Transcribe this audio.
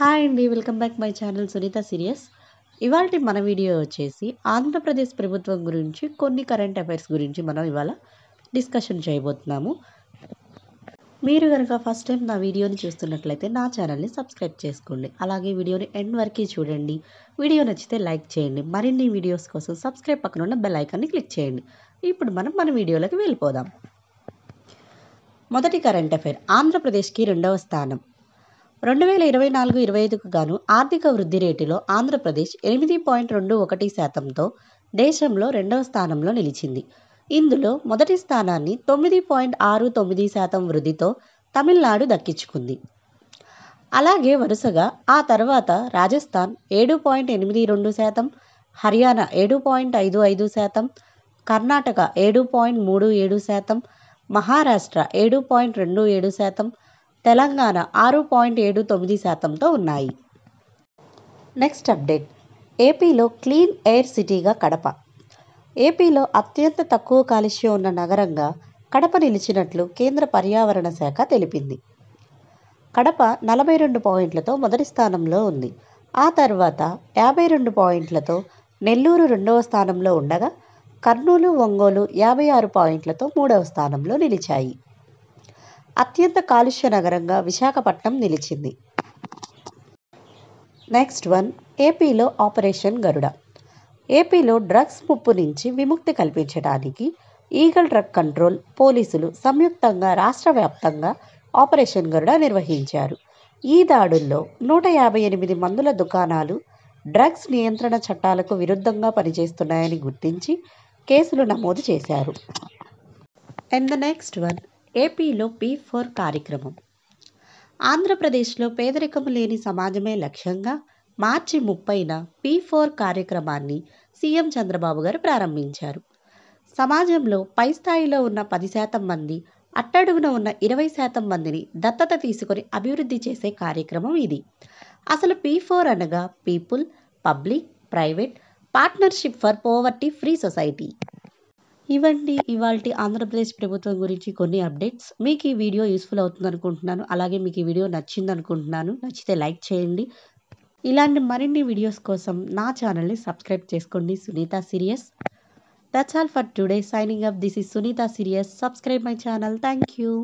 Hi అండి. Welcome back my channel Sunitha serious. ఇవాల్టి మన వీడియో వచ్చేసి ఆంధ్రప్రదేశ్ ప్రభుత్వం గురించి కొన్ని కరెంట్ అఫైర్స్ గురించి మనం ఇవాళ డిస్కషన్ చేయబోతున్నాము. మీరు కనుక ఫస్ట్ టైం నా వీడియోని చూస్తున్నట్లయితే నా ఛానల్ని సబ్స్క్రైబ్ చేసుకోండి. అలాగే వీడియోని ఎండ్ వరకు చూడండి. వీడియో నచ్చితే లైక్ చేయండి. మరిన్ని వీడియోస్ కోసం సబ్స్క్రైబ్ పక్కన ఉన్న బెల్ ఐకాన్ని క్లిక్ చేయండి. ఇప్పుడు మనం మన వీడియోలోకి వెళ్ళిపోదాం. మొదటి కరెంట్ అఫైర్, ఆంధ్రప్రదేశ్కి 2వ స్థానం. 2024-25కు గాను ఆర్థిక వృద్ధి రేటులో ఆంధ్రప్రదేశ్ 8.21%తో దేశంలో 2వ స్థానంలో నిలిచింది. ఇందులో మొదటి స్థానాన్ని 9.69% వృద్ధితో తమిళనాడు దక్కించుకుంది. అలాగే వరుసగా ఆ తర్వాత రాజస్థాన్ 7.82%, హర్యానా 7.55%, కర్ణాటక 7.37%, మహారాష్ట్ర 7.27%, తెలంగాణ 6.79%తో ఉన్నాయి. నెక్స్ట్ అప్డేట్, ఏపీలో క్లీన్ ఎయిర్ సిటీగా కడప. ఏపీలో అత్యంత తక్కువ కాలుష్యం ఉన్న నగరంగా కడప నిలిచినట్లు కేంద్ర పర్యావరణ శాఖ తెలిపింది. కడప 42 పాయింట్లతో మొదటి స్థానంలో ఉంది. ఆ తర్వాత 52 పాయింట్లతో నెల్లూరు 2వ స్థానంలో ఉండగా కర్నూలు, ఒంగోలు 56 పాయింట్లతో 3వ స్థానంలో నిలిచాయి. అత్యంత కాలుష్య నగరంగా విశాఖపట్నం నిలిచింది. నెక్స్ట్ వన్, ఏపీలో ఆపరేషన్ గరుడ. ఏపీలో డ్రగ్స్ ముప్పు నుంచి విముక్తి కల్పించడానికి ఈగల్ డ్రగ్ కంట్రోల్, పోలీసులు సంయుక్తంగా రాష్ట్ర వ్యాప్తంగా ఆపరేషన్ గరుడ నిర్వహించారు. ఈ దాడుల్లో 158 మందుల దుకాణాలు డ్రగ్స్ నియంత్రణ చట్టాలకు విరుద్ధంగా పనిచేస్తున్నాయని గుర్తించి కేసులు నమోదు చేశారు. అండ్ ద నెక్స్ట్ వన్, ఏపీలో P4 కార్యక్రమం. ఆంధ్రప్రదేశ్లో పేదరికం లేని సమాజమే లక్ష్యంగా మార్చి 30న P4 కార్యక్రమాన్ని సీఎం చంద్రబాబు గారు ప్రారంభించారు. సమాజంలో పై స్థాయిలో ఉన్న 10% మంది, అట్టడుగున ఉన్న 20% మందిని దత్తత తీసుకొని అభివృద్ధి చేసే కార్యక్రమం ఇది. అసలు P4 అనగా people, public, private partnership for poverty free society. ఇవండి ఇవాల్టి ఆంధ్రప్రదేశ్ ప్రభుత్వం గురించి కొన్ని అప్డేట్స్. మీకు ఈ వీడియో యూస్ఫుల్ అవుతుంది అనుకుంటున్నాను. అలాగే మీకు ఈ వీడియో నచ్చింది అనుకుంటున్నాను. నచ్చితే లైక్ చేయండి. ఇలాంటి మరిన్ని వీడియోస్ కోసం నా ఛానల్ని సబ్స్క్రైబ్ చేసుకోండి. Sunitha serious. That's all for today. Signing up. This is Sunitha serious. Subscribe my channel. Thank you.